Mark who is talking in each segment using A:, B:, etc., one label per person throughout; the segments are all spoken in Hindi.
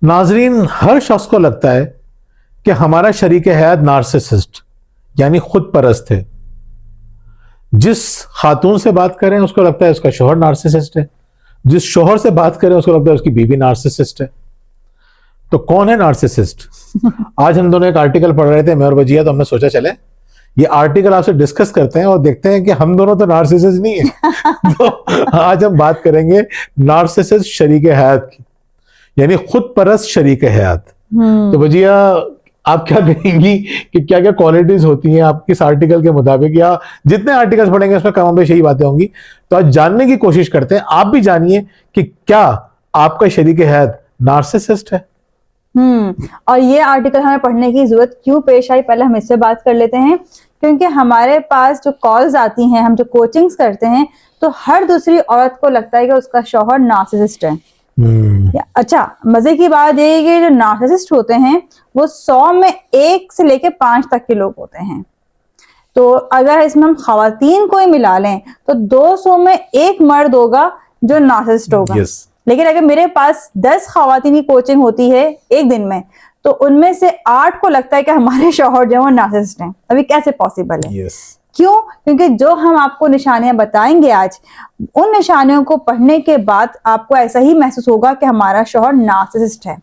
A: नाजरीन, हर शख्स को लगता है कि हमारा शरीक हयात नार्सिसिस्ट यानी खुद परस्त है। जिस खातून से बात करें उसको लगता है उसका शोहर नार्सिसिस्ट है, जिस शोहर से बात करें उसको लगता है उसकी बीवी नार्सिसिस्ट है। तो कौन है नार्सिसिस्ट? आज हम दोनों एक आर्टिकल पढ़ रहे थे, मैं और वजिया, तो हमने सोचा चले ये आर्टिकल आपसे डिस्कस करते हैं और देखते हैं कि हम दोनों तो नार्सिसिस्ट नहीं है। तो आज हम बात करेंगे नार्सिसिस्ट शरीक हयात की, यानी खुद परस्त शरीक हयात। तो वजिया, आप क्या कहेंगी कि क्या क्या क्वालिटीज होती हैं आप इस आर्टिकल के मुताबिक, या जितने आर्टिकल्स पढ़ेंगे उसमें कम बेश यही बातें होंगी। तो आज जानने की कोशिश करते हैं, आप भी जानिए कि क्या आपका शरीक हयात नार्सिसिस्ट है।
B: और ये आर्टिकल हमें पढ़ने की जरूरत क्यों पेश आई, पहले हम इससे बात कर लेते हैं। क्योंकि हमारे पास जो कॉल्स आती हैं, हम जो कोचिंग्स करते हैं, तो हर दूसरी औरत को लगता है कि उसका शौहर नार्सिसिस्ट है। अच्छा, मजे की बात ये है कि जो नार्सिसिस्ट होते हैं वो 100 में 1 से लेके 5 तक के लोग होते हैं। तो अगर इसमें हम खवातीन को ही मिला लें तो 200 में 1 मर्द होगा जो नार्सिसिस्ट होगा। लेकिन अगर मेरे पास 10 खवातीन की कोचिंग होती है एक दिन में, तो उनमें से 8 को लगता है कि हमारे शौहर जो है वो नार्सिसिस्ट हैं। अभी कैसे पॉसिबल है? क्यों? क्योंकि जो हम आपको निशानियां बताएंगे आज, उन निशानियों को पढ़ने के बाद आपको ऐसा ही महसूस होगा कि हमारा शौहर नार्सिसिस्ट है।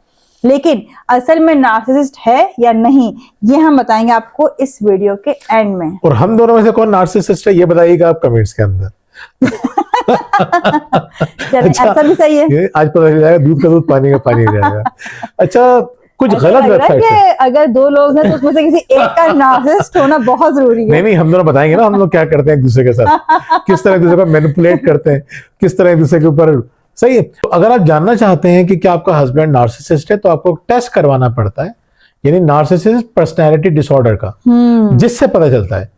B: लेकिन असल में नार्सिसिस्ट है या नहीं, ये हम बताएंगे आपको इस वीडियो के एंड में।
A: और हम दोनों में से कौन नार्सिसिस्ट है ये बताइएगा आप कमेंट्स के अंदर। अच्छा,
B: ऐसा भी सही है,
A: आज पता चल जाएगा दूध का दूध पानी का पानी हो जाएगा। अच्छा, कुछ गलत वेबसाइट है।
B: अगर 2 लोग हैं तो उसमें से किसी एक का नार्सिसिस्ट होना बहुत जरूरी है।
A: नहीं, हम दोनों बताएंगे ना हम लोग क्या करते हैं एक दूसरे के साथ, किस तरह एक दूसरे को मैनिपुलेट करते हैं, किस तरह एक दूसरे के ऊपर। सही है। तो अगर आप जानना चाहते हैं कि क्या आपका हस्बैंड नार्सिसिस्ट है, तो आपको टेस्ट करवाना पड़ता है, यानी नार्सिसिस्ट पर्सनैलिटी डिसऑर्डर का, जिससे पता चलता है।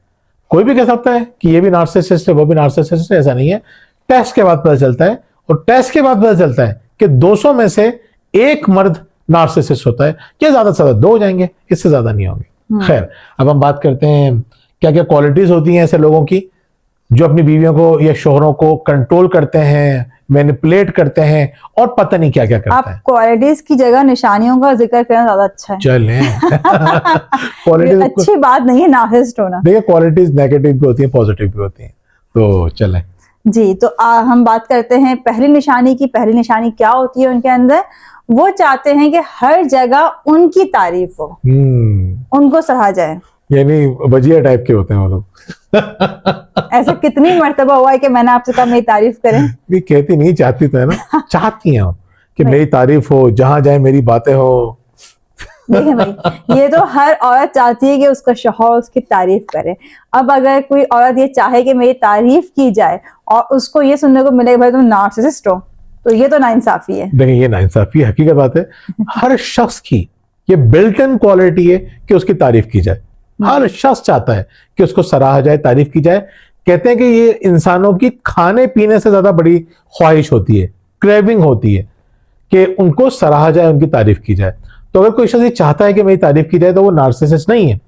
A: कोई भी कह सकता है कि ये भी नार्सिसिस्ट है, वो भी नार्सिसिस्ट है, ऐसा नहीं है। टेस्ट के बाद पता चलता है, और टेस्ट के बाद पता चलता है कि 200 में से 1 मर्द नार्सिसिस्ट होता है, या ज्यादा से ज्यादा 2 हो जाएंगे, इससे ज्यादा नहीं होंगे। खैर, अब हम बात करते हैं क्या क्या क्वालिटीज होती हैं ऐसे लोगों की जो अपनी बीवियों को या शोहरों को कंट्रोल करते हैं, मैनिपुलेट करते हैं, और पता नहीं क्या क्या करते हैं।
B: क्वालिटीज की जगह निशानियों का जिक्र करना ज्यादा अच्छा है।
A: चलें।
B: क्वालिटीज अच्छी बात नहीं है नार्सिसिस्ट होना।
A: देखिए, क्वालिटीज नेगेटिव भी होती है, पॉजिटिव भी होती है। तो चलें
B: जी। तो हम बात करते हैं पहली निशानी की। पहली निशानी क्या होती है उनके अंदर? वो चाहते हैं कि हर जगह उनकी तारीफ हो, उनको सराहा जाए,
A: यानी भजिया टाइप के होते हैं वो लोग।
B: ऐसा कितनी मर्तबा हुआ है कि मैंने आपसे कहा मेरी तारीफ करें?
A: भी कहती नहीं, चाहती तो है ना। चाहती हैं कि मेरी तारीफ हो, जहां जाए मेरी बातें हो।
B: देखिए भाई, ये तो हर औरत चाहती है कि उसका शौहर उसकी तारीफ करे। अब अगर कोई औरत ये चाहे कि मेरी तारीफ की जाए और उसको ये सुनने को मिले भाई तुम नार्सिसिस्ट हो, तो ये तो नाइंसाफी है।
A: देखिए, ये नाइंसाफी हकीकत बात है। हर शख्स की ये बिल्ट इन क्वालिटी है कि उसकी तारीफ की जाए। हर शख्स चाहता है कि उसको सराहा जाए, तारीफ की जाए। कहते हैं कि ये इंसानों की खाने पीने से ज्यादा बड़ी ख्वाहिश होती है, क्रेविंग होती है कि उनको सराहा जाए, उनकी तारीफ की जाए। तो अगर कोई शख्स ये चाहता है कि मेरी तारीफ की जाए, तो वो नार्सिसिस्ट नहीं है।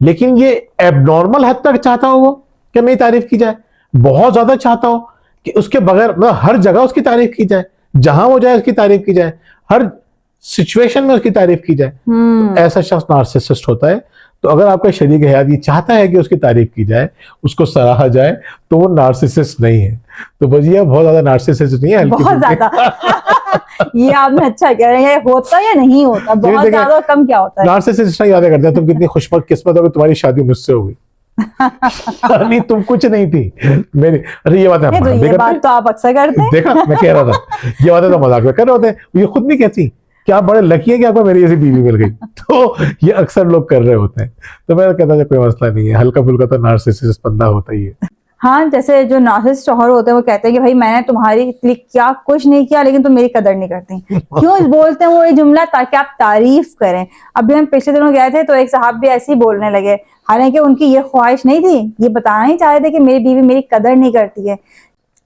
A: लेकिन ये एबनॉर्मल हद तक चाहता हो वो कि मेरी तारीफ की जाए, बहुत ज्यादा चाहता हो कि उसके बगैर हर जगह उसकी तारीफ की जाए, जहां वो जाए उसकी तारीफ की जाए, हर सिचुएशन में उसकी तारीफ की जाए, तो ऐसा शख्स नार्सिसिस्ट होता है। तो अगर आपका शरीक हयात ये चाहता है कि उसकी तारीफ की जाए, उसको सराहा जाए, तो वो नार्सिसिस्ट नहीं है। तो भजिया बहुत ज्यादा नार्सिसिस्ट नहीं है,
B: बहुत ज्यादा। ये आपने अच्छा कह रहे हैं, होता या नहीं होता, बहुत ज्यादा कम क्या होता है।
A: नार्सिसिस्ट याद करते हैं तुम कितनी खुशकिस्मत हो कि तुम्हारी शादी मुझसे हो गई। नहीं, तुम कुछ नहीं थी मेरी। अरे ये बात है,
B: तो ये बात तो आप अक्सर करते हैं।
A: देखा, मैं कह रहा था ये बातें तो मजाक में कर रहे होते हैं, ये खुद नहीं कहती कि आप बड़े लकी है कि आपको मेरी जैसी बीवी मिल गई। तो ये अक्सर लोग कर रहे होते हैं। तो मैं कहता था कोई मसला नहीं है, हल्का फुल्का तो नार्सिसिस्ट बंदा होता ही है।
B: हाँ, जैसे जो नार्सिसिस्ट शौहर होते हैं वो कहते हैं कि भाई मैंने तुम्हारी लिए क्या कुछ नहीं किया, लेकिन तुम मेरी कदर नहीं करती। क्यों बोलते हैं वो ये जुमला? ताकि आप तारीफ करें। अभी हम पिछले दिनों गए थे तो एक साहब भी ऐसे ही बोलने लगे, हालांकि उनकी ये ख्वाहिश नहीं थी, ये बताना ही चाह रहे थे कि मेरी बीवी मेरी कदर नहीं करती है।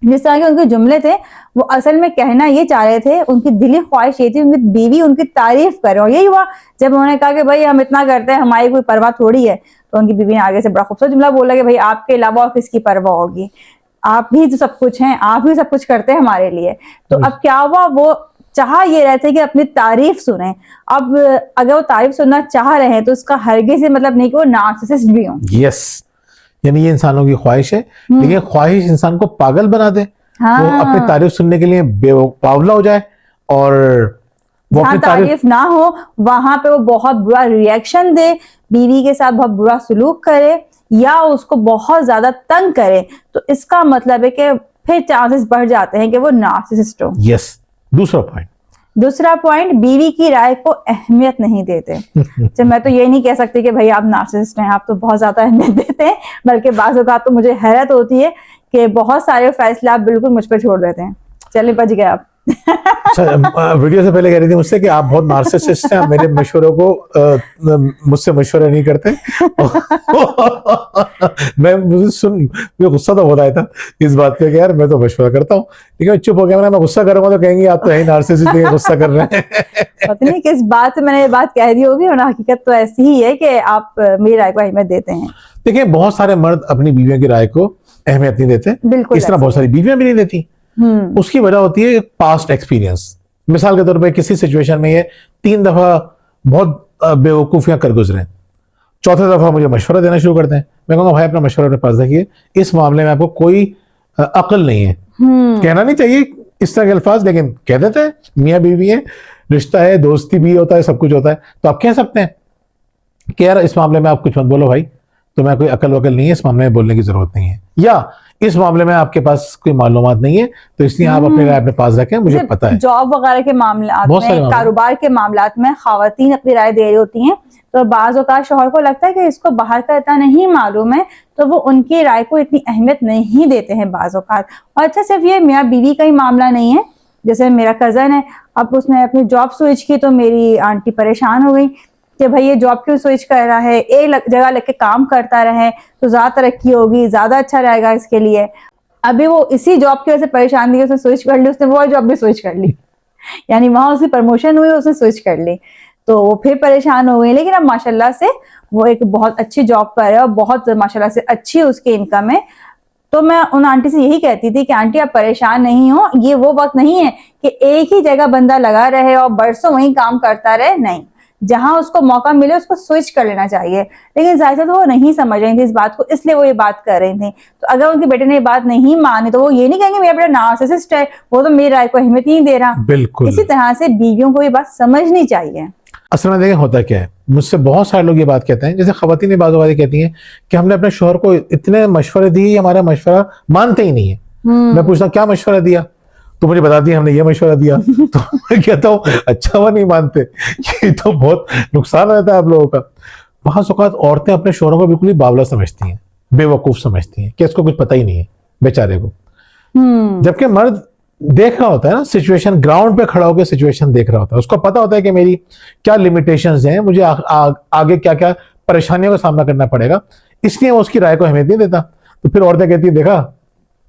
B: जिस तरह के उनके जुमले थे, वो असल में कहना ये चाह रहे थे, उनकी दिली ख्वाहिश ये थी उनकी बीवी उनकी तारीफ करे। और यही हुआ जब उन्होंने कहा कि भाई हम इतना करते हैं, हमारी कोई परवाह थोड़ी है, तो उनकी बीवी ने आगे से बड़ा खूबसूरत जुमला बोला कि भाई आपके अलावा और किसकी परवाह होगी, आप ही तो सब कुछ हैं, आप ही सब कुछ करते हैं हमारे लिए। तो अब क्या हुआ, वो चाह ये रहता है कि अपनी तारीफ सुने। अब अगर वो तारीफ सुनना चाह रहे हैं तो उसका हरगिज़ से मतलब नहीं कि वो नार्सिसिस्ट भी हो।
A: यस, यानी ये इंसानों की ख्वाहिश है, लेकिन ख्वाहिश इंसान को पागल बना दे। वो अपनी
B: हाँ,
A: तारीफ सुनने के लिए बावला हो जाए और वो
B: जहाँ
A: अपनी तारीफ
B: तारीफ ना हो वहां पे वो बहुत बुरा रिएक्शन दे, बीवी के साथ बहुत बुरा सलूक करे या उसको बहुत ज्यादा तंग करे, तो इसका मतलब है कि फिर चांसेस बढ़ जाते हैं कि वो नार्सिसिस्ट हो।
A: यस। दूसरा पॉइंट,
B: बीवी की राय को अहमियत नहीं देते। जब मैं तो ये नहीं कह सकती कि भाई आप नार्सिसिस्ट हैं, आप तो बहुत ज्यादा अहमियत देते हैं, बल्कि बाज़ औक़ात तो मुझे हैरत होती है कि बहुत सारे फैसले आप बिल्कुल मुझ पर छोड़ देते हैं। चलिए, बच गए आप।
A: अच्छा, वीडियो से पहले कह रही थी मुझसे कि आप बहुत नार्सिसिस्ट हैं, मेरे मशवरों को मुझसे मशवरा नहीं करते। मुझे गुस्सा तो बहुत आया था इस बात पे कि यार मैं तो मशवरा करता हूँ, लेकिन चुप हो गया। मैं गुस्सा करूंगा तो कहेंगे आप तो है ही नार्सिसिस्ट, गुस्सा कर रहे हैं।
B: पता नहीं किस बात से मैंने ये बात कह दी होगी, और हकीकत तो ऐसी ही है कि आप मेरी राय को अहमियत देते हैं।
A: देखिए, बहुत सारे मर्द अपनी बीवियों की राय को अहमियत नहीं देते,
B: बिल्कुल
A: इस तरह बहुत सारी बीवियां भी नहीं देती। उसकी वजह होती है पास्ट एक्सपीरियंस। मिसाल के तौर पे किसी सिचुएशन में ये 3 दफा बहुत बेवकूफियां कर गुजरे, चौथे दफा मुझे मशवरा देना शुरू करते हैं। मैं कहूँगा भाई अपना मशवरा अपने पास रखिए, इस मामले में आपको कोई अक्ल नहीं है। कहना नहीं चाहिए इस तरह के अल्फाज, लेकिन कह देते हैं मियाँ बीवी है, रिश्ता है, दोस्ती भी होता है, सब कुछ होता है, तो आप कह सकते हैं कि यार इस मामले में आप कुछ मत बोलो भाई, तो मैं कोई अकल वकल नहीं है, इस मामले में बोलने की जरूरत नहीं है, या इस मामले में आपके पास कोई मालूमात नहीं है, तो इसलिए आप अपने राय अपने पास रखें, मुझे पता है।
B: जॉब वगैरह के मामलात
A: बहुत सारे
B: में,
A: मामले।
B: कारोबार के मामलात में खवातीन अपनी राय दे रही होती हैं, तो बाज़ औक़ात शौहर को लगता है कि इसको बाहर का इतना नहीं मालूम है, तो वो उनकी राय को इतनी अहमियत नहीं देते हैं बाज़ औक़ात। और अच्छा, सिर्फ ये मियाँ बीवी का ही मामला नहीं है। जैसे मेरा कज़न है, अब उसने अपनी जॉब स्विच की तो मेरी आंटी परेशान हो गई कि भाई ये जॉब क्यों स्विच कर रहा है, एक जगह लग के काम करता रहे तो ज्यादा तरक्की होगी, ज्यादा अच्छा रहेगा इसके लिए। अभी वो इसी जॉब की वजह से परेशान थी, उसने स्विच कर ली, उसने वो जॉब भी स्विच कर ली। यानी वहां उसकी प्रमोशन हुई, उसने स्विच कर ली, तो वो फिर परेशान हो गई। लेकिन अब माशाल्लाह से वो एक बहुत अच्छी जॉब पर है और बहुत माशाल्लाह से अच्छी उसकी इनकम है। तो मैं उन आंटी से यही कहती थी कि आंटी आप परेशान नहीं हो, ये वो वक्त नहीं है कि एक ही जगह बंदा लगा रहे और बरसों वहीं काम करता रहे, नहीं, जहां उसको मौका मिले उसको स्विच कर लेना चाहिए। लेकिन जायदा तो वो नहीं समझ रही थी इस बात को, इसलिए वो ये बात कर रही थी। तो अगर उनके बेटे ने ये बात नहीं मानी तो वो ये नहीं कहेंगे मेरा बेटा नार्सिसिस्ट है, वो तो मेरी राय को अहमियत नहीं दे रहा।
A: बिल्कुल
B: इसी तरह से बीवियों को ये बात समझनी चाहिए।
A: असल में देखें होता क्या है, मुझसे बहुत सारे लोग ये बात कहते हैं, जैसे खवातीन बाज़ औक़ात कहती हैं कि हमने अपने शोहर को इतने मशवरे दिए, हमारा मशवरा मानते ही नहीं है। मैं पूछता हूँ क्या मशवरा दिया, तो मुझे बता दिया हमने ये मशवरा दिया। तो मैं कहता हूँ अच्छा वो नहीं मानते, ये तो बहुत नुकसान रहता है आप लोगों का। बहुत औक़ात औरतें अपने शोहरों को बिल्कुल ही बावला समझती हैं, बेवकूफ समझती हैं कि इसको कुछ पता ही नहीं है बेचारे को। जबकि मर्द देख रहा होता है ना सिचुएशन, ग्राउंड पे खड़ा होकर सिचुएशन देख रहा होता है, उसको पता होता है कि मेरी क्या लिमिटेशंस हैं, मुझे आगे क्या क्या परेशानियों का सामना करना पड़ेगा, इसलिए वो उसकी राय को अहमियत नहीं देता। तो फिर औरतें कहती है देखा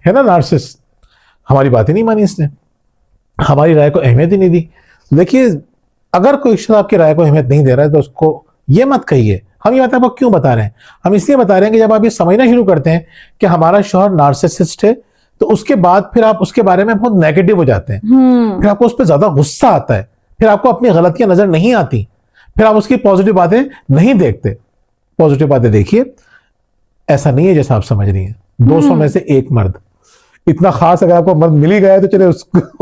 A: है ना नार्सिसिस्ट, हमारी बात ही नहीं मानी इसने, हमारी राय को अहमियत ही नहीं दी। देखिए, अगर कोई शख्स आपकी राय को अहमियत नहीं दे रहा है तो उसको ये मत कहिए। हम ये बात आपको क्यों बता रहे हैं, हम इसलिए बता रहे हैं कि जब आप ये समझना शुरू करते हैं कि हमारा शौहर नार्सिसिस्ट है, तो उसके बाद फिर आप उसके बारे में बहुत नेगेटिव हो जाते हैं, फिर आपको उस पर ज्यादा गुस्सा आता है, फिर आपको अपनी गलतियां नजर नहीं आती, फिर आप उसकी पॉजिटिव बातें नहीं देखते। पॉजिटिव बातें देखिए, ऐसा नहीं है जैसा आप समझ रही हैं। 200 में से एक मर्द, इतना खास अगर आपको मर्द मिल ही गया है तो चले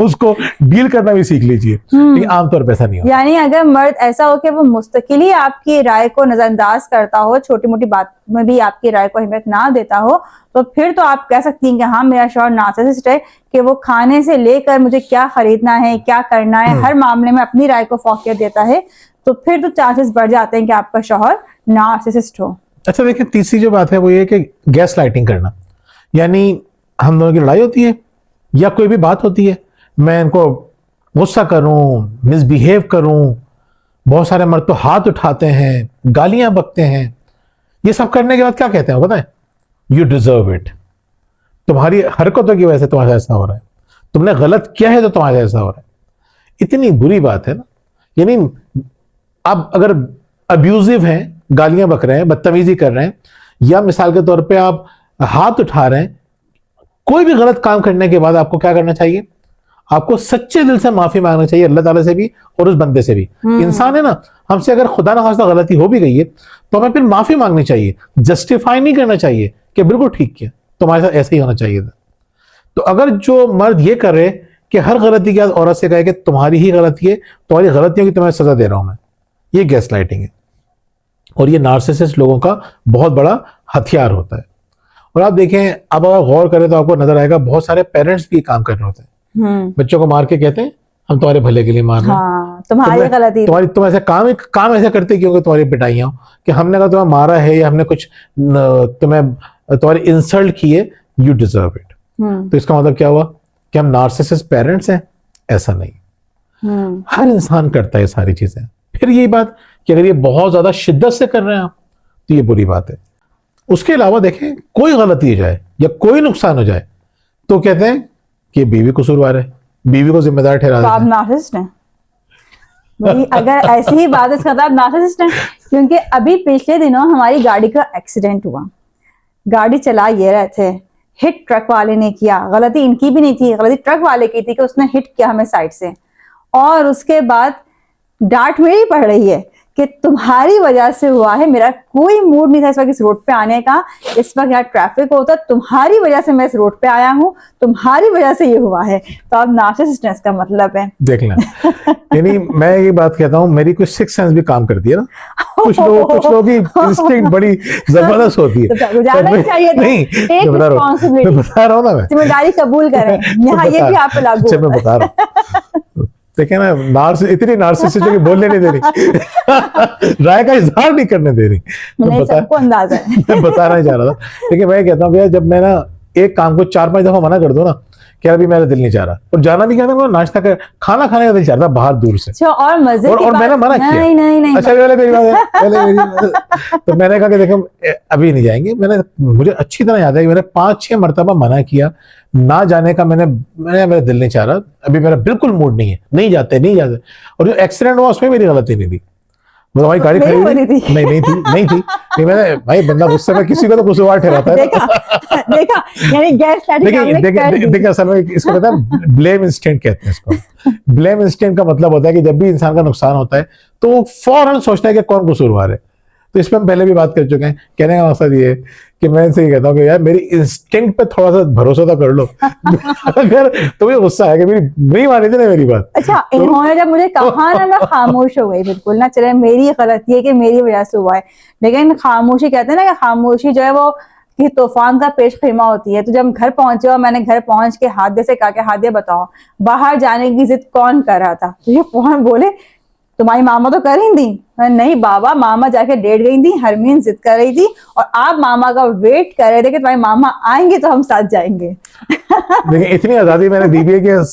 A: उसको डील करना भी सीख लीजिए, लेकिन आमतौर पर ऐसा नहीं होता।
B: यानी अगर मर्द ऐसा हो कि वो मुस्तकिल ही आपकी राय को नजरअंदाज करता हो, छोटी मोटी बात में भी आपकी राय को अहमियत ना देता हो, तो फिर तो आप कह सकती हैं कि हाँ मेरा शौहर नार्सिसिस्ट है, कि वो खाने से लेकर मुझे क्या खरीदना है, क्या करना है, हर मामले में अपनी राय को फौकियत देता है, तो फिर तो चांसेस बढ़ जाते हैं कि आपका शौहर नार्सिसिस्ट हो।
A: अच्छा देखिए, तीसरी जो बात है वो ये कि गैस लाइटिंग करना, यानी हम दोनों की लड़ाई होती है या कोई भी बात होती है, मैं इनको गुस्सा करूं, मिसबिहेव करूं, बहुत सारे मर्द तो हाथ उठाते हैं, गालियां बकते हैं, ये सब करने के बाद क्या कहते हैं पता है, यू डिजर्व इट, तुम्हारी हरकतों की वजह से तुम्हारे ऐसा हो रहा है, तुमने गलत किया है तो तुम्हारे ऐसा हो रहा है। इतनी बुरी बात है ना, यानी आप अगर अब्यूजिव हैं, गालियां बक रहे हैं, बदतमीजी कर रहे हैं, या मिसाल के तौर पे आप हाथ उठा रहे हैं, कोई भी गलत काम करने के बाद आपको क्या करना चाहिए, आपको सच्चे दिल से माफी मांगनी चाहिए, अल्लाह ताला से भी और उस बंदे से भी। इंसान है ना, हमसे अगर खुदा ना खास्ता गलती हो भी गई है तो हमें फिर माफी मांगनी चाहिए, जस्टिफाई नहीं करना चाहिए कि बिल्कुल ठीक किया, तुम्हारे साथ ऐसा ही होना चाहिए था। तो अगर जो मर्द ये करे कि हर गलती के बाद औरत से कहे कि तुम्हारी ही गलती है, तुम्हारी गलतियों की तुम्हें सजा दे रहा हूं मैं, ये गैस लाइटिंग है और ये नार्सिसिस्ट लोगों का बहुत बड़ा हथियार होता है। और आप देखें, अब अगर गौर करें तो आपको नजर आएगा बहुत सारे पेरेंट्स भी काम कर रहे होते हैं, बच्चों को मार के कहते हैं हम तुम्हारे भले के लिए मार रहे हैं।
B: हाँ, तुम्हारी गलती,
A: तुम ऐसे काम ऐसे करते क्यों कि तुम्हारी पिटाइयां हो, कि हमने कहा तुम्हें मारा है या हमने कुछ तुम्हारी इंसल्ट की है, यू डिजर्व इट। तो इसका मतलब क्या हुआ कि हम नार्सिसिस्ट पेरेंट्स हैं? ऐसा नहीं, हर इंसान करता है ये सारी चीजें। फिर यही बात कि अगर ये बहुत ज्यादा शिद्दत से कर रहे हैं आप तो ये बुरी बात है। उसके अलावा देखें, कोई गलती हो जाए या कोई नुकसान हो जाए तो कहते हैं कि बीवी कसूरवार है, बीवी को जिम्मेदार ठहरा
B: तो आप
A: देते हैं।
B: नार्सिसिस्ट हैं भाई। अगर ऐसी ही बात है इसका मतलब आप नार्सिसिस्ट हैं, क्योंकि अभी पिछले दिनों हमारी गाड़ी का एक्सीडेंट हुआ। गाड़ी चला ये रहे थे, हिट ट्रक वाले ने किया। गलती इनकी भी नहीं थी, गलती ट्रक वाले की थी कि उसने हिट किया हमें साइड से। और उसके बाद डांट मेरी पड़ रही है कि तुम्हारी वजह से हुआ है, मेरा कोई मूड नहीं था इस वक्त इस रोड पे आने का, इस वक्त यहाँ ट्रैफिक होता, तुम्हारी वजह से मैं इस रोड पे आया हूँ, तुम्हारी वजह से ये हुआ है। तो अब नार्सिसिस्ट का मतलब है,
A: देख लें। यानी मैं ये बात कहता हूँ, मेरी कुछ सिक्स सेंस भी काम करती है ना। कुछ लोग की इंस्टिंक्ट बड़ी जबरदस्त होती है।
B: तो जाना ही चाहिए था।
A: नहीं,
B: टेक
A: मैं बता रहा हूँ ना, मैं
B: जिम्मेदारी कबूल करें, यहाँ ये भी आप पे लागू
A: अच्छा, मैं
B: होता है।
A: बता रहा हूँ। देखे ना, इतनी नार्सिसिस्ट की बोलने नहीं दे रही, राय का इजहार नहीं करने दे रही।
B: नहीं, सबको अंदाजा है।
A: मैं बताना ही चाह रहा था। लेकिन मैं कहता हूँ भैया, जब मैं ना एक काम को 4-5 दफा मना कर दो ना कि अभी मेरा दिल नहीं चाह रहा, और जाना भी क्या था, नाश्ता कर खाना खाने का दिल चाह रहा था बाहर दूर से।
B: अच्छा, और मजे की
A: और
B: बात,
A: मैंने मना किया।
B: नहीं
A: अच्छा, पहले मेरी बात है, पहले मेरी तो मैंने कहा कि देखो अभी नहीं जाएंगे। मुझे अच्छी तरह याद है कि मैंने 5-6 मरतबा मना किया ना जाने का। मेरा दिल नहीं चाह रहा, अभी मेरा बिल्कुल मूड नहीं है, नहीं जाते। और जो एक्सीडेंट हुआ उसमें मेरी गलती नहीं थी, वो हमारी गाड़ी खड़ी हुई
B: थी।
A: नहीं थी। मैंने भाई बंदा गुस्से में किसी को तो कसूरवार ठहराता है।
B: देखा, यानी गैस लाइटिंग
A: देखिए असल में इसको पता है, ब्लेम इंस्टेंट कहते हैं इसको। ब्लेम इंस्टेंट का मतलब होता है कि जब भी इंसान का नुकसान होता है तो वो फौरन सोचता है कि कौन कसूरवार है। तो इस पर हम पहले भी बात कर चुके हैं। कहने का मकसद ये है कि मैं इनसे कहता हूँ कि यार मेरी इंस्टिंक्ट पे थोड़ा सा भरोसा तो कर लो। अगर तुम्हें गुस्सा है कि मेरी नहीं मानी थी ना मेरी बात।
B: अच्छा, इन्होंने जब मुझे कहा ना, मैं खामोश हो गई बिल्कुल ना। चले, मेरी गलती है कि मेरी वजह से हुआ है, लेकिन खामोशी कहते हैं ना कि खामोशी जो है वो कि तूफान का पेश खीमा होती है। तो जब घर पहुंचे और मैंने घर पहुंच के हादिया से कहा कि हादिया बताओ बाहर जाने की जिद कौन कर रहा था, तो ये फौरन बोले तुम्हारी मामा तो कर रही थी। नहीं बाबा, मामा जाके डेट गई थी, हरमीन जिद कर रही थी और आप मामा का वेट कर रहे थे कि तुम्हारी मामा आएंगे तो हम साथ जाएंगे।
A: देखिए इतनी आजादी मैंने दी है कि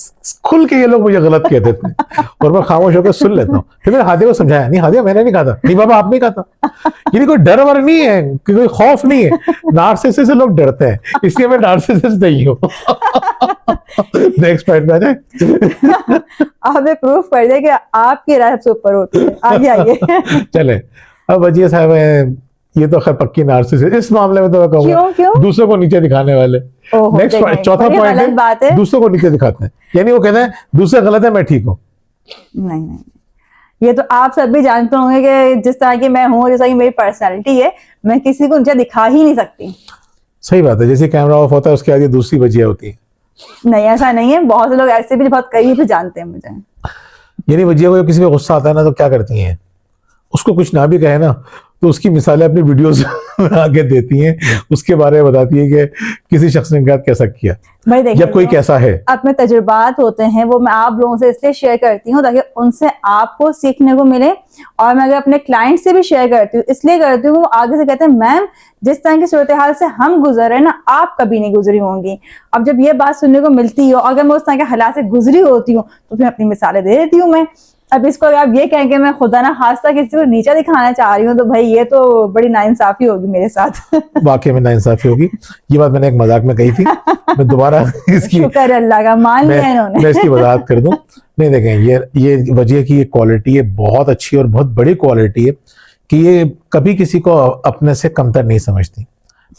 A: खुल के ये लोग मुझे गलत कहते थे और मैं खामोश होकर सुन लेता हूँ। फिर मैंने हादिया को समझाया, नहीं हादिया मैंने नहीं कहा था, नहीं बाबा आप नहीं कहा था। ये कोई डर वर नहीं है, कोई खौफ नहीं है। नार्सिसिस्ट से लोग डरते हैं, इसलिए मैं नार्सिसिस्ट नहीं हूँ। नेक्स्ट पॉइंट में
B: आपने प्रूफ कर दिया कि आपकी राय सबसे ऊपर होती है। आगे आइए।
A: चले, अब वजीर साहब ये तो खैर पक्की नार्सिसिस्ट इस मामले में तो मैं कहूँगा दूसरों को नीचे दिखाने वाले। नेक्स्ट पॉइंट, चौथा पॉइंट है दूसरों को नीचे दिखाते हैं, यानी वो कहते हैं दूसरे गलत है मैं ठीक हूँ।
B: नहीं, ये तो आप सब भी जानते होंगे कि जिस तरह की मैं हूँ, जिस तरह की मेरी पर्सनैलिटी है, मैं किसी को नीचे दिखा ही नहीं सकती।
A: सही बात है, जैसे कैमरा ऑफ होता है उसके बाद ये दूसरी वजह होती है।
B: नहीं ऐसा नहीं है, बहुत से लोग ऐसे भी बहुत करीब से जानते हैं मुझे।
A: यानी वजह को किसी पे गुस्सा आता है ना तो क्या करती हैं, उसको कुछ ना भी कहे ना तो उसकी मिसालें अपनी वीडियोस आगे देती हैं, उसके बारे में बताती है कि किसी शख्स ने कैसा किया या कोई कैसा है।
B: अपने तजुर्बात होते हैं वो मैं आप लोगों से इसलिए शेयर करती हूँ ताकि उनसे आपको सीखने को मिले, और मैं अगर अपने क्लाइंट से भी शेयर करती हूँ इसलिए करती हूँ वो आगे से कहते हैं मैम जिस तरह की सूरत हाल से हम गुजर रहे हैं ना आप कभी नहीं गुजरी होंगी। अब जब ये बात सुनने को मिलती हो, अगर मैं उस तरह के हालात से गुजरी होती हूँ तो फिर अपनी मिसालें दे देती हूँ मैं। अब इसको अगर आप ये कहें कि मैं खुदा ना खास्ता किसी को नीचे दिखाना चाह रही हूँ तो भाई ये तो बड़ी नाइंसाफी होगी मेरे साथ।
A: वाकई में नाइंसाफी होगी। ये बात मैंने एक मजाक में कही थी, मैं दोबारा इसकी
B: शुक्र अल्लाह का मान लिया इन्होंने।
A: मैं इसकी वजाहत कर दूं। नहीं देखें, ये वजह की ये क्वालिटी है बहुत अच्छी और बहुत बड़ी क्वालिटी है कि ये कभी किसी को अपने से कमतर नहीं समझती,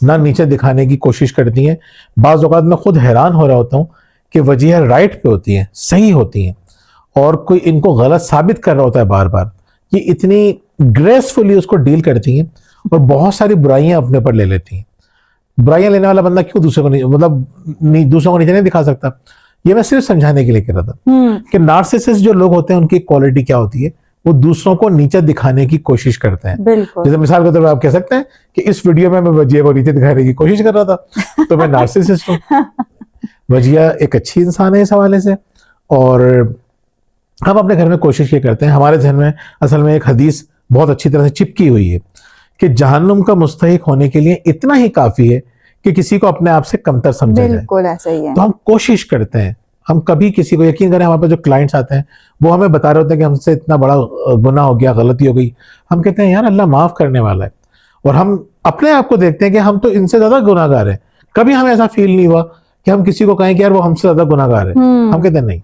A: ना नीचे दिखाने की कोशिश करती हैं। बाज़ औक़ात मैं खुद हैरान हो रहा होता हूँ कि वजह राइट पे होती हैं, सही होती हैं, और कोई इनको गलत साबित कर रहा होता है बार बार, ये इतनी ग्रेसफुली उसको डील करती हैं और बहुत सारी बुराइयां अपने पर ले लेती हैं। बुराइयां लेने वाला बंदा क्यों दूसरे को नहीं, मतलब दूसरों को नीचे नहीं दिखा सकता। ये मैं सिर्फ समझाने के लिए कह रहा था कि नार्सिसिस्ट जो लोग होते हैं उनकी क्वालिटी क्या होती है, वो दूसरों को नीचे दिखाने की कोशिश करते हैं।
B: बिल्कुल।
A: जैसे मिसाल के तौर पर आप कह सकते हैं कि इस वीडियो में मैं वजिया को नीचे दिखाने की कोशिश कर रहा था, तो मैं नार्सिसिस्ट हूँ। वजिया एक अच्छी इंसान है इस हवाले से, और हम अपने घर में कोशिश ये करते हैं, हमारे जहन में असल में एक हदीस बहुत अच्छी तरह से चिपकी हुई है कि जहन्नुम का मुस्तहिक होने के लिए इतना ही काफी है कि किसी को अपने आप से कमतर समझा जाए।
B: बिल्कुल ऐसा ही है।
A: तो हम कोशिश करते हैं, हम कभी किसी को, यकीन करें हमारे पास जो क्लाइंट्स आते हैं वो हमें बता रहे होते हैं कि हमसे इतना बड़ा गुनाह हो गया, गलती हो गई, हम कहते हैं यार अल्लाह माफ करने वाला है, और हम अपने आप को देखते हैं कि हम तो इनसे ज्यादा गुनाहगार हैं। कभी हमें ऐसा फील नहीं हुआ कि हम किसी को कहें कि यार वो हमसे ज्यादा गुनाहगार है। हम कहते हैं नहीं,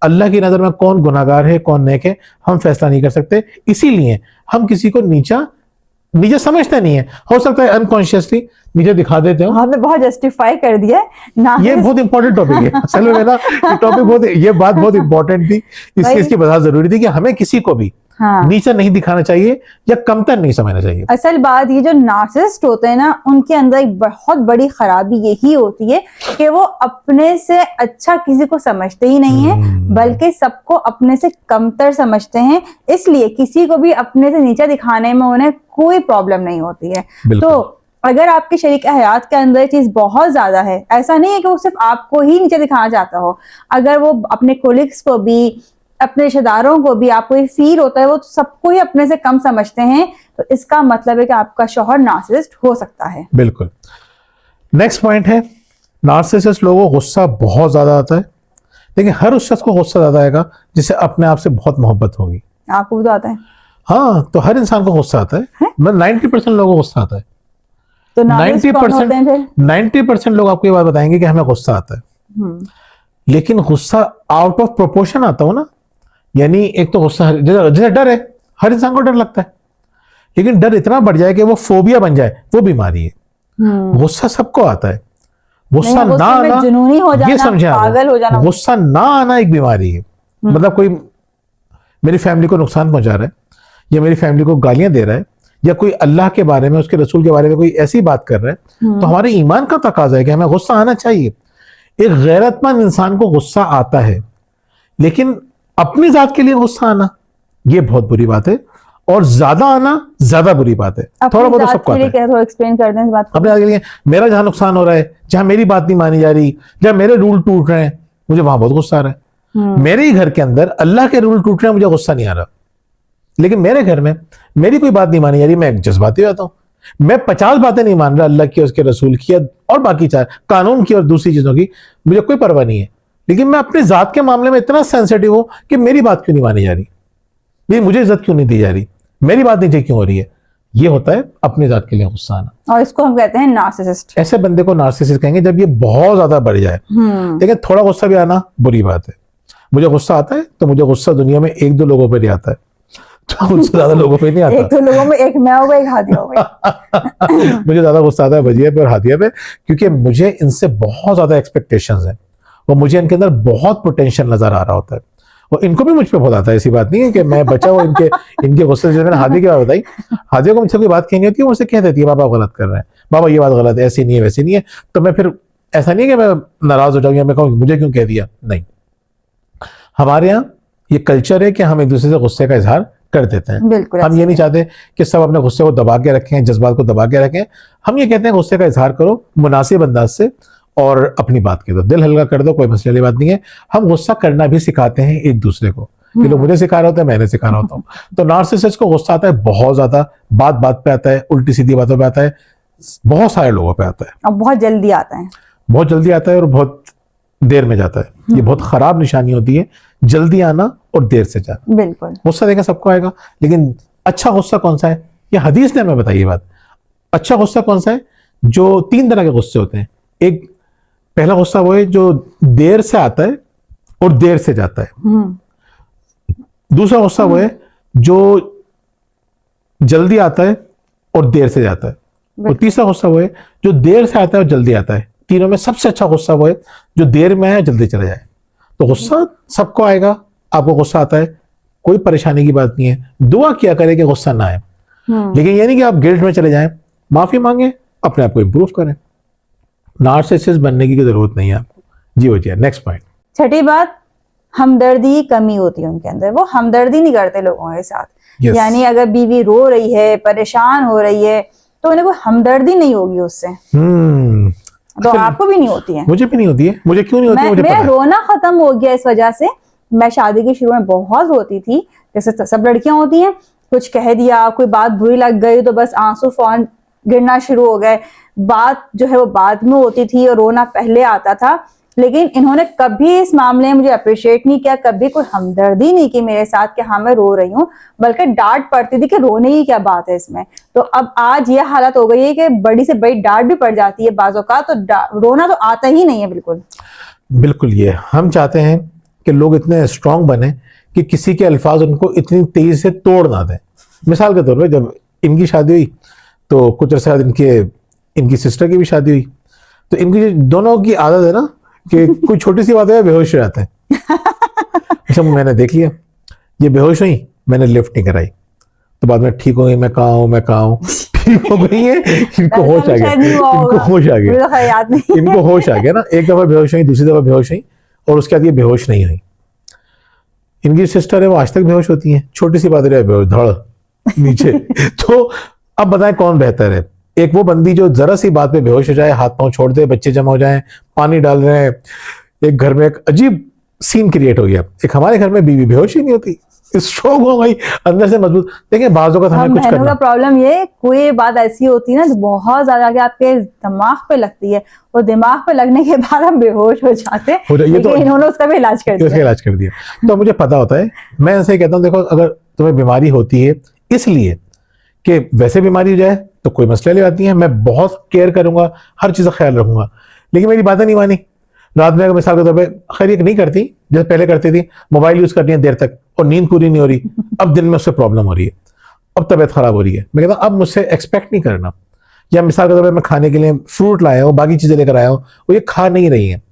A: अल्लाह की नजर में कौन गुनाहगार है कौन नेक है हम फैसला नहीं कर सकते, इसीलिए हम किसी को नीचे समझते नहीं है। हो सकता है अनकॉन्शियसली नीचे दिखा देते हो।
B: आपने बहुत जस्टिफाई कर दिया ना।
A: ये बहुत इंपॉर्टेंट टॉपिक है असल में, ना ये टॉपिक बहुत, ये बात बहुत इंपॉर्टेंट थी, इस चीज की बहुत जरूरी थी कि हमें किसी को भी नीचे नहीं दिखाना चाहिए या कमतर नहीं समझना चाहिए।
B: असल बात ये जो नार्सिसिस्ट होते हैं ना, उनके अंदर एक बहुत बड़ी खराबी यही होती है कि वो अपने से अच्छा किसी को समझते ही नहीं है, बल्कि सबको अपने से कमतर समझते हैं। इसलिए किसी को भी अपने से नीचे दिखाने में उन्हें कोई प्रॉब्लम नहीं होती है। तो अगर आपके शरीक हयात के अंदर चीज बहुत ज्यादा है, ऐसा नहीं है कि वो सिर्फ आपको ही नीचे दिखाना चाहता हो, अगर वो अपने कोलिग्स को भी, अपने रिश्तेदारों को भी, आपको ये फील होता है वो सबको ही अपने से कम समझते हैं, तो इसका मतलब है कि आपका शौहर नार्सिसिस्ट हो सकता है।
A: बिल्कुल। नेक्स्ट पॉइंट है, नार्सिसिस्ट लोगों को गुस्सा बहुत ज्यादा आता है। देखिए हर उस शख्स को गुस्सा ज्यादा आएगा जिसे अपने आप से बहुत मोहब्बत होगी।
B: आपको भी तो आता है?
A: हाँ, तो हर इंसान को गुस्सा आता है। 90% लोगों को गुस्सा आता है।
B: तो
A: 90% लोग आपको ये बात बताएंगे कि हमें गुस्सा आता है, लेकिन गुस्सा आउट ऑफ प्रोपोर्शन आता हो ना, यानी एक तो गुस्सा, जैसे डर है, हर इंसान को डर लगता है, लेकिन डर इतना बढ़ जाए कि वो फोबिया बन जाए, वो बीमारी है। गुस्सा सबको आता है, गुस्सा ना आना,
B: जुनूनी हो जाना,
A: ये समझे,
B: पागल हो जाना,
A: गुस्सा ना आना एक बीमारी है। मतलब कोई मेरी फैमिली को नुकसान पहुंचा रहा है, या मेरी फैमिली को गालियां दे रहा है, या कोई अल्लाह के बारे में, उसके रसूल के बारे में कोई ऐसी बात कर रहा है, तो हमारे ईमान का तकाजा है कि हमें गुस्सा आना चाहिए। एक गैरतमंद इंसान को गुस्सा आता है, लेकिन अपनी जात के लिए गुस्सा आना ये बहुत बुरी बात है, और ज्यादा आना ज्यादा बुरी बात है। थोड़ा बहुत सबको आता है।
B: थोड़ा एक्सप्लेन कर दें इस बात को।
A: अपने जात के लिए, मेरा जहां नुकसान हो रहा है, जहां मेरी बात नहीं मानी जा रही, जहां मेरे रूल टूट रहे हैं, मुझे वहां बहुत गुस्सा आ रहा है। मेरे ही घर के अंदर अल्लाह के रूल टूट रहे हैं, मुझे गुस्सा नहीं आ रहा, लेकिन मेरे घर में मेरी कोई बात नहीं मानी जा रही, मैं जज्बाती रहता हूं। मैं 50 बातें नहीं मान रहा अल्लाह की, उसके रसूल की, और बाकी 4 कानून की और दूसरी चीजों की, मुझे कोई परवाह नहीं है, लेकिन मैं अपने जात के मामले में इतना सेंसिटिव हूं कि मेरी बात क्यों नहीं मानी जा रही, मुझे इज्जत क्यों नहीं दी जा रही, मेरी बात नीचे क्यों हो रही है। ये होता है अपनी जात के लिए गुस्सा आना,
B: और इसको हम कहते हैं नार्सिसिस्ट।
A: ऐसे बंदे को नार्सिसिस्ट कहेंगे जब ये बहुत ज्यादा बढ़ जाए। लेकिन थोड़ा गुस्सा भी आना बुरी बात है। मुझे गुस्सा आता है तो मुझे गुस्सा दुनिया में 1-2 लोगों पर ही आता है, तो मुझसे ज्यादा लोगों पे नहीं आता।
B: 1-2 लोगों में एक मैं होगा, एक हादिया होगा।
A: मुझे ज्यादा गुस्सा आता है भजिया पे और हादिया पे, क्योंकि मुझे इनसे बहुत ज्यादा एक्सपेक्टेशंस हैं, और मुझे इनके अंदर बहुत पोटेंशियल नजर आ रहा होता है, और इनको भी मुझ पे बहुत आता है। ऐसी बात नहीं है कि मैं बचा हुआ इनके गुस्से से। मैंने हादिया की बात बताई, हादिया को मुझसे कोई बात कहनी होती है, मुझसे कह देती है बाबा गलत कर रहे हैं, बाबा ये बात गलत है, ऐसी नहीं है वैसी नहीं है। तो मैं फिर ऐसा नहीं है कि मैं नाराज हो जाऊं या मैं कहूँ मुझे क्यों कह दिया, नहीं। हमारे यहाँ ये कल्चर है कि हम एक दूसरे से गुस्से का इजहार कर देते हैं।
B: बिल्कुल,
A: हम ये नहीं चाहते कि सब अपने गुस्से को दबा के रखें, जज्बात को दबा के रखें। हम ये कहते हैं गुस्से का इजहार करो मुनासिब अंदाज से, और अपनी बात कह दो, दिल हल्का कर दो, कोई मसले वाली बात नहीं है। हम गुस्सा करना भी सिखाते हैं एक दूसरे को, कि लोग मुझे सिखा रहे होते हैं, मैंने सिखा रहा होता हूँ। तो नार्सिसिस्ट को गुस्सा आता है बहुत ज्यादा, बात बात पे आता है, उल्टी सीधी बातों पे आता है, बहुत सारे लोगों पे आता है,
B: और बहुत जल्दी आता है,
A: बहुत जल्दी आता है, और बहुत देर में जाता है। ये बहुत खराब निशानी होती है, जल्दी आना और देर से जाना।
B: बिल्कुल,
A: गुस्सा देखा सबको आएगा, लेकिन अच्छा गुस्सा कौन सा है, ये हदीस ने हमें बताई ये बात। अच्छा गुस्सा कौन सा है? जो 3 तरह के गुस्से होते हैं। एक पहला गुस्सा वो है जो देर से आता है और देर से जाता है। दूसरा गुस्सा वो है जो जल्दी आता है और देर से जाता है। और तीसरा गुस्सा वो है जो देर से आता है और जल्दी आता है। तीनों में सबसे अच्छा गुस्सा वो है जो देर में आए जल्दी चला जाए। तो गुस्सा सबको आएगा, आपको गुस्सा आता है, कोई परेशानी की बात नहीं है, दुआ किया करे कि गुस्सा ना आए। लेकिन ये नहीं कि आप गिल्ट में चले जाएं, माफी मांगे, अपने आप को इंप्रूव करें। नार्सिसिस्ट बनने की जरूरत नहीं है आपको। जी हो जाए। Next point.
B: छठी बात, हमदर्दी की कमी होती है उनके अंदर, वो हमदर्दी नहीं करते लोगों के साथ।
A: Yes.
B: यानी अगर बीवी रो रही है, परेशान हो रही है, तो उन्हें कोई हमदर्दी नहीं होगी उससे। तो आपको भी नहीं होती है?
A: मुझे भी नहीं होती है। मुझे क्यों नहीं होती है? मुझे
B: मेरा
A: पता है।
B: रोना खत्म हो गया इस वजह से। मैं शादी के शुरू में बहुत रोती थी, जैसे सब लड़कियां होती हैं, कुछ कह दिया, कोई बात बुरी लग गई तो बस आंसू फौरन गिरना शुरू हो गए। बात जो है वो बाद में होती थी और रोना पहले आता था। लेकिन इन्होंने कभी इस मामले में मुझे अप्रिशिएट नहीं किया, कभी कोई हमदर्दी नहीं की मेरे साथ कि हाँ मैं रो रही हूँ, बल्कि डांट पड़ती थी कि रोने की क्या बात है इसमें। तो अब आज ये हालत हो गई है कि बड़ी से बड़ी डांट भी पड़ जाती है बाजों का, तो रोना तो आता ही नहीं है बिल्कुल।
A: बिल्कुल। ये हम चाहते हैं कि लोग इतने स्ट्रांग बने कि किसी के अल्फाज उनको इतनी तेजी से तोड़ ना दें। मिसाल के तौर पे जब इनकी शादी हुई तो कुछ अर्से बाद इनकी सिस्टर की भी शादी हुई, तो इनकी दोनों की आदत है ना कि कोई छोटी सी बात है बेहोश हो जाते हैं। अच्छा, मैंने देख लिया ये बेहोश हुई, मैंने लिफ्ट नहीं कराई, तो बाद में ठीक हो गई, मैं कहाँ हूँ, ठीक हो गई है, इनको होश आ गया, इनको होश आ गया, इनको होश आ गया ना। एक दफा बेहोश हुई, दूसरी दफा बेहोश हुई, और उसके बाद ये बेहोश नहीं हुई। इनकी सिस्टर है वो आज तक बेहोश होती है, छोटी सी बात है बेहोश धड़ नीचे। तो अब बताएं कौन बेहतर है? एक वो बंदी जो जरा सी बात पे बेहोश हो जाए, हाथ पांव छोड़ दे, बच्चे जमा हो जाएं, पानी डाल रहे हैं, एक घर में एक अजीब सीन क्रिएट हो गया। एक हमारे घर में बीवी बेहोश ही नहीं होती, स्ट्रोंग हो गई, अंदर से मजबूत। देखिए बाजों का हमें कुछ करना
B: का प्रॉब्लम ये, कोई बात ऐसी होती है ना जो बहुत ज्यादा आगे आपके दिमाग पे लगती है, और दिमाग पे लगने के बाद हम बेहोश हो जाते हैं। तो इन्होंने उसका भी इलाज कर दिया।
A: तो मुझे पता होता है, मैं ऐसे कहता हूँ देखो अगर तुम्हें बीमारी होती है इसलिए कि वैसे बीमारी हो जाए तो कोई मसला ले आती है, मैं बहुत केयर करूंगा, हर चीज का ख्याल रखूंगा, लेकिन मेरी बातें नहीं मानी। रात में मिसाल के तौर पर खैर नहीं करती जैसे पहले करती थी, मोबाइल यूज करनी है देर तक और नींद पूरी नहीं हो रही, अब दिन में उससे प्रॉब्लम हो रही है, अब तबीयत खराब हो रही है। मैं कहता हूँ अब मुझसे एक्सपेक्ट नहीं करना। या मिसाल के तौर पर मैं खाने के लिए फ्रूट लाया हूँ, बाकी चीजें लेकर आया हूँ, वो ये खा नहीं रही है,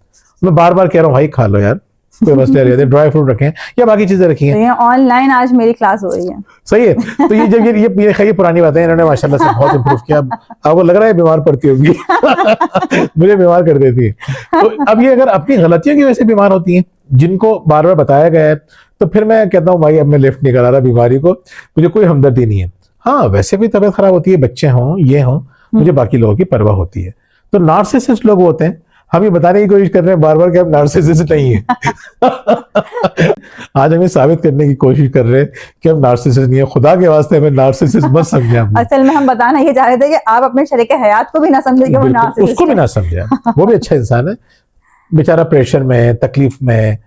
A: मैं बार बार कह रहा हूँ भाई खा लो यार, कोई मसले नहीं, ड्राई फ्रूट रखें या बाकी चीजें रखी हैं।
B: ऑनलाइन आज मेरी क्लास हो रही है।
A: सही है। तो ये जब ये पुरानी बातें इन्होंने माशाल्लाह से बहुत इंप्रूव किया। आपको लग रहा है बीमार पड़ती होंगी। मुझे बीमार कर देती है। तो अब ये अगर अपनी गलतियों की वजह से बीमार होती हैं, जिनको बार बार बताया गया है, तो फिर मैं कहता हूँ भाई अब मैं लिफ्ट नहीं करा रहा बीमारी को, मुझे कोई हमदर्दी नहीं है। हाँ वैसे भी तबीयत खराब होती है, बच्चे हों ये हों, मुझे बाकी लोगों की परवाह होती है। तो नार्सिसिस्ट लोग होते हैं, हम ये बताने की कोशिश कर रहे हैं बार बार कि हम नार्सिसिस्ट नहीं है। आज हमें साबित करने की कोशिश कर रहे हैं कि हम नार्सिसिस्ट नहीं है। खुदा के वास्ते हमें नार्सिसिस्ट मत समझे।
B: असल में हम बताना ये चाह रहे थे कि आप अपने शरीक हयात को भी ना समझे कि वो नार्सिसिस्ट,
A: उसको भी ना समझे, वो भी अच्छा इंसान है, बेचारा प्रेशर में है, तकलीफ में है,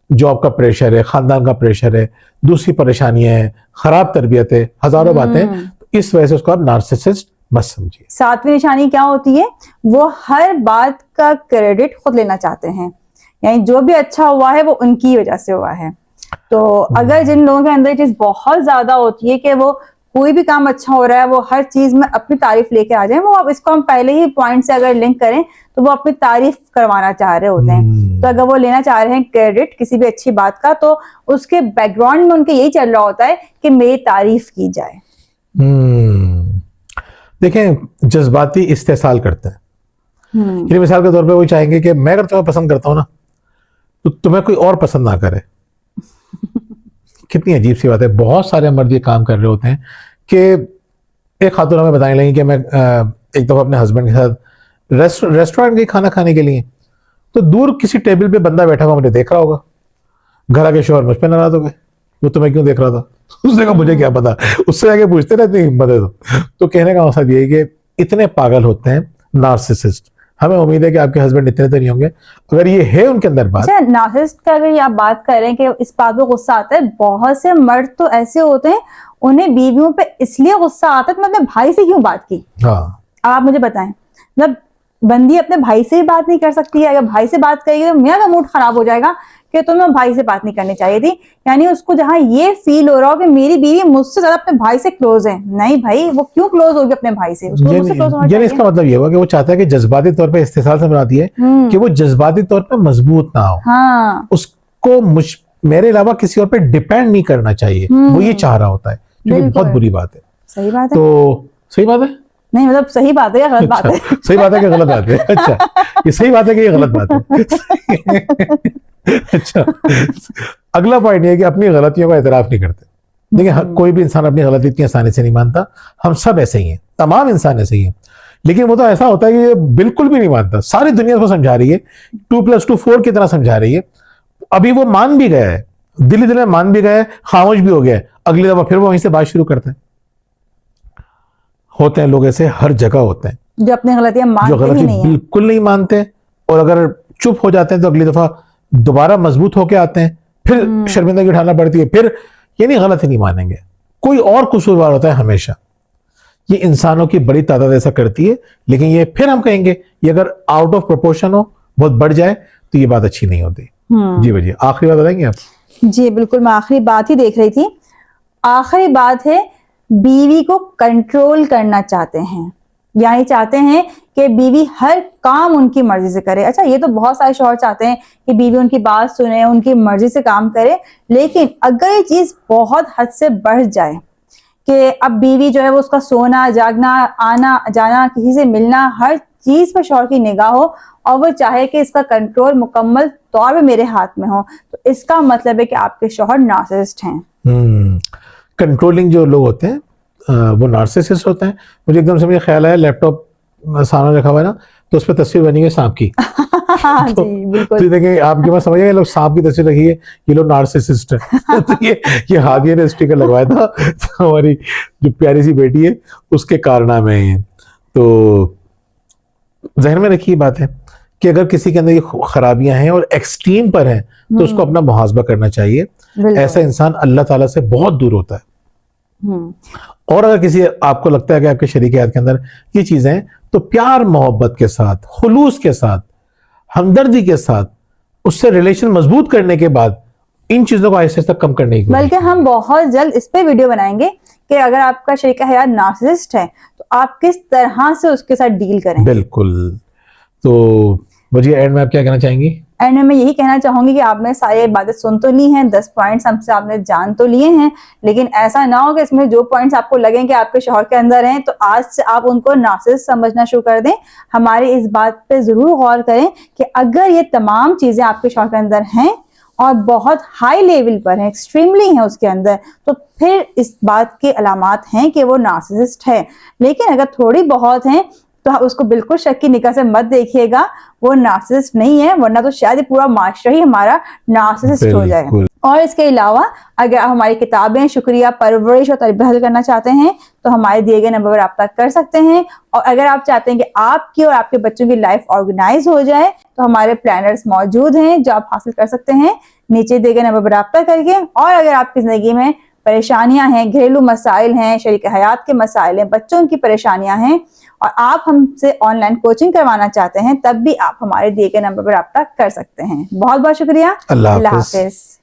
A: जॉब का प्रेशर है, खानदान का प्रेशर है, दूसरी परेशानियां हैं, खराब तरबियत है, हजारों बातें, तो इस वजह से उसको आप नार्सिसिस्ट मत समझिए।
B: सातवीं निशानी क्या होती है? वो हर बात का क्रेडिट खुद लेना चाहते हैं, यानी जो भी अच्छा हुआ है वो उनकी वजह से हुआ है। तो अगर जिन लोगों के अंदर ये चीज बहुत ज्यादा होती है कि वो कोई भी काम अच्छा हो रहा है वो हर चीज में अपनी तारीफ लेके आ जाए, वो अब इसको हम पहले ही पॉइंट से अगर लिंक करें तो वो अपनी तारीफ करवाना चाह रहे होते हैं। तो अगर वो लेना चाह रहे हैं क्रेडिट किसी भी अच्छी बात का, तो उसके बैकग्राउंड में उनके यही चल रहा होता है कि मेरी तारीफ की जाए।
A: देखें जज्बाती इस्तेसाल करते हैं। मिसाल के तौर पे वो चाहेंगे कि मैं अगर तुम्हें पसंद करता हूं ना तो तुम्हें कोई और पसंद ना करे। कितनी अजीब सी बात है। बहुत सारे मर्द ये काम कर रहे होते हैं कि एक खातून हमें बताने लगी कि मैं एक दफा अपने हस्बैंड के साथ रेस्टोरेंट गई खाना खाने के लिए, तो दूर किसी टेबल पे बंदा बैठा हुआ मुझे देख रहा होगा, घर आके शोहर मुझ पे नाराज हो गए, वो तुम्हें क्यों देख रहा था? उसने कहा मुझे क्या पता, उससे आगे पूछते रहते हिम्मत है। तो कहने का मकसद ये है कि इतने पागल होते हैं नार्सिसिस्ट। हमें उम्मीद है कि आपके हस्बैंड इतने तो नहीं होंगे, अगर ये है उनके अंदर बात।
B: अच्छा, नार्सिसिस्ट का अगर ये आप बात कर रहे हैं कि इस बात पे गुस्सा आता है, बहुत से मर्द तो ऐसे होते हैं उन्हें बीवियों पे इसलिए गुस्सा आता है तो मैं अपने भाई से क्यों बात की।
A: हाँ
B: आप मुझे बताएं, मतलब बंदी अपने भाई से भी बात नहीं कर सकती है। अगर भाई से बात करेगी तो मियां का मूड खराब हो जाएगा कि तुम्हें भाई से बात नहीं करनी चाहिए थी। यानी उसको जहां ये फील हो रहा हो कि मेरी बीवी मुझसे ज्यादा अपने भाई से क्लोज है, नहीं भाई, वो क्यों क्लोज होगी अपने भाई से, उसको मुझसे क्लोज होना
A: यानी
B: चाहिए।
A: इसका मतलब ये हुआ कि वो चाहता है कि जज्बाती तौर पे इस्तेसाल से बनाती है कि वो जज्बाती तौर पे मजबूत ना हो,
B: हाँ
A: उसको मेरे अलावा किसी और पे डिपेंड नहीं करना चाहिए, वो ये चाह रहा होता है, जो कि बहुत बुरी बात है।
B: सही बात है।
A: तो सही बात है,
B: नहीं मतलब सही बात है या गलत बात है?
A: सही बात है कि गलत बात है? अच्छा, ये सही बात है कि ये गलत बात है? अच्छा, अगला पॉइंट ये है कि अपनी गलतियों का एतराफ नहीं करते। देखिए कोई भी इंसान अपनी गलती इतनी आसानी से नहीं मानता, हम सब ऐसे ही हैं, तमाम इंसान ऐसे ही हैं। लेकिन वो तो ऐसा होता है कि ये बिल्कुल भी नहीं मानता, सारी दुनिया उसको समझा रही है, 2+2 4 की तरह समझा रही है, अभी वो मान भी गया है, दिल में मान भी गया है, खामोश भी हो गया है, अगली दफा फिर वो वहीं से बात शुरू करते हैं। होते हैं लोग ऐसे, हर जगह होते हैं
B: जो अपनी गलतियां
A: जो
B: मानते ही
A: गलती
B: नहीं है।
A: बिल्कुल नहीं मानते, और अगर चुप हो जाते हैं तो अगली दफा दोबारा मजबूत होके आते हैं, फिर शर्मिंदगी उठाना पड़ती है, फिर ये नहीं गलती नहीं मानेंगे, कोई और कसूरवार होता है हमेशा। ये इंसानों की बड़ी तादाद ऐसा करती है, लेकिन ये फिर हम कहेंगे ये अगर आउट ऑफ प्रोपोर्शन हो, बहुत बढ़ जाए, तो ये बात अच्छी नहीं होती। जी भैया, आखिरी बात बताएंगे आप?
B: जी बिल्कुल, मैं आखिरी बात ही देख रही थी। आखिरी बात है, बीवी को कंट्रोल करना चाहते हैं, यानी चाहते हैं कि बीवी हर काम उनकी मर्जी से करे। अच्छा, ये तो बहुत सारे शौहर चाहते हैं कि बीवी उनकी बात सुने, उनकी मर्जी से काम करे, लेकिन अगर ये चीज बहुत हद से बढ़ जाए कि अब बीवी जो है वो उसका सोना जागना, आना जाना, किसी से मिलना, हर चीज पर शौहर की निगाह हो और वो चाहे कि इसका कंट्रोल मुकम्मल तौर पे मेरे हाथ में हो, तो इसका मतलब है कि आपके शौहर नार्सिसिस्ट हैं।
A: कंट्रोलिंग जो लोग होते हैं वो नार्सिसिस्ट होते हैं। मुझे एकदम से मुझे ख्याल आया, लैपटॉप सामने रखा हुआ है ना, तो उस पर तस्वीर बनी है सांप की। तो,
B: जी बिल्कुल।
A: तो देखें आपके पास समझ आए, लोग सांप की तस्वीर रखी है, ये लोग नार्सिसिस्ट है। तो ये हादिया ने स्टिकर लगवाया था, तो हमारी जो प्यारी सी बेटी है उसके कारनामे हैं। तो जहन में रखिए बात है कि अगर किसी के अंदर ये खराबियां हैं और एक्सट्रीम पर हैं, तो उसको अपना मुहासबा करना चाहिए। ऐसा इंसान अल्लाह ताला से बहुत दूर होता है। और अगर किसी आपको लगता है कि आपके शरीक हयात के अंदर ये चीजें हैं, तो प्यार मोहब्बत के साथ, खुलूस के साथ, हमदर्दी के साथ उससे रिलेशन मजबूत करने के बाद इन चीजों को आहिस्ते आहिस्ते कम करने की,
B: बल्कि हम बहुत जल्द इस पे वीडियो बनाएंगे कि अगर आपका शरीक हयात नार्सिसिस्ट है तो आप किस तरह से उसके साथ डील करें।
A: बिल्कुल। तो वजी एंड में आप क्या कहना चाहेंगी?
B: एंड में मैं यही कहना चाहूंगी कि आपने सारी बातें सुन तो ली हैं, 10 पॉइंट्स हमसे आपने जान तो लिए हैं, लेकिन ऐसा ना हो कि इसमें जो पॉइंट्स आपको लगें कि आपके शौहर के अंदर हैं तो आज से आप उनको नार्सिसिस्ट समझना शुरू कर दें। हमारी इस बात पे जरूर गौर करें कि अगर ये तमाम चीजें आपके शौहर के अंदर हैं और बहुत हाई लेवल पर है, एक्सट्रीमली है उसके अंदर, तो फिर इस बात के अलामात हैं कि वो नार्सिसिस्ट है। लेकिन अगर थोड़ी बहुत हैं तो उसको बिल्कुल शक की निगाह से मत देखिएगा, वो नार्सिसिस्ट नहीं है, वरना तो शायद पूरा माशरा ही हमारा नार्सिसिस्ट हो जाए। और इसके अलावा अगर आप हमारी किताबें शुक्रिया, परवरिश और तरबियत हासिल करना चाहते हैं तो हमारे दिए गए नंबर पर रब्ता कर सकते हैं। और अगर आप चाहते हैं कि आपकी और आपके बच्चों की लाइफ ऑर्गेनाइज हो जाए तो हमारे प्लानर्स मौजूद हैं जो आप हासिल कर सकते हैं नीचे दिए गए नंबर पर रब्ता करके। और अगर आपकी जिंदगी में परेशानियां हैं, घरेलू मसाइल हैं, शरीक हयात के मसाइल हैं, बच्चों की परेशानियां हैं और आप हमसे ऑनलाइन कोचिंग करवाना चाहते हैं, तब भी आप हमारे दिए गए नंबर पर रब्ता कर सकते हैं। बहुत बहुत शुक्रिया। अल्लाह हाफिज।